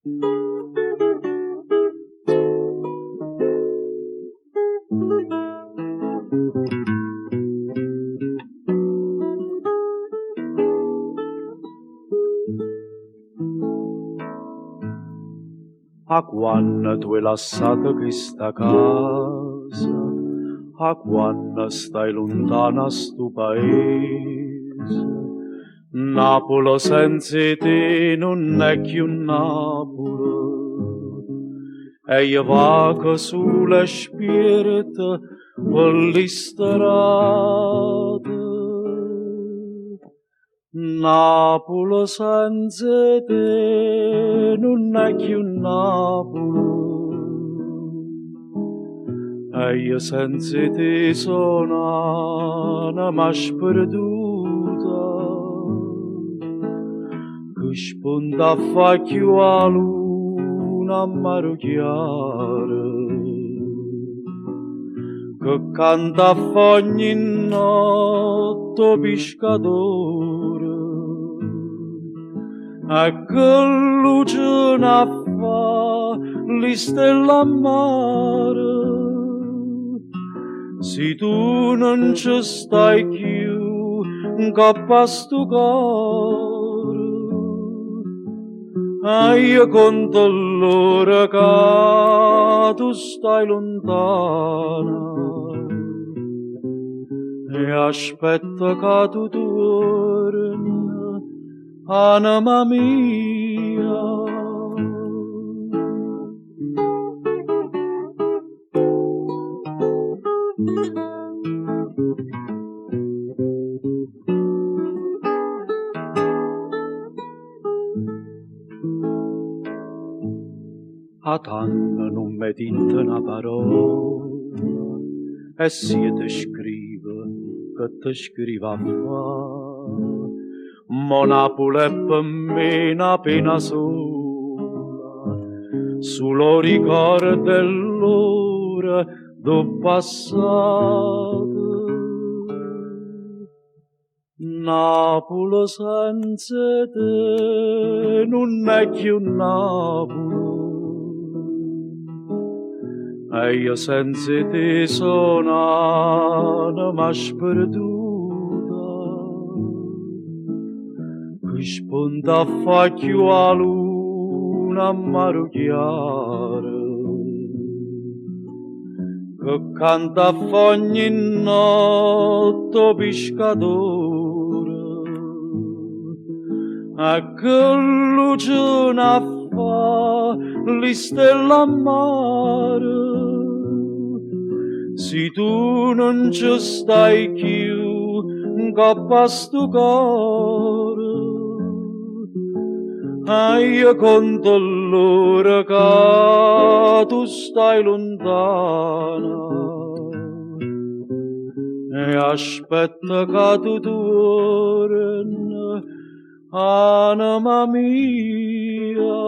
A quando tu hai lasciato questa casa, a quando stai lontana sto paese, Napoli senza te non è più Napoli, e io vago sulle spirito per le strade. Napoli senza te non è più Napoli, e io senza te sono un'anima sperduta, che spunta a facchio a luna ammaro chiara, che canta a ogni notte pescatore, e che luce a fa le stelle a mare. Se tu non ci stai più, coppa sto cuore, e io conto l'ora che tu stai lontana, e aspetta che tu torni, anima mia. A tanto non mi dite una parola, e se ti scrivo, che ti scrivo a fa. Ma Napoli è per me una pena sola, solo ricordo dell'ora do passato. Napoli senza te non è più Napoli, e io senza te sono un'anima sperduta, che spunta a facchio a luna ammaro chiara, che canta a ogni notte pescatore, e che luce a fa le stelle a mare. Se tu non ci stai più, coppa sto cuore, e io conto l'ora che tu stai lontana, e aspetta che tu torni, anima mia.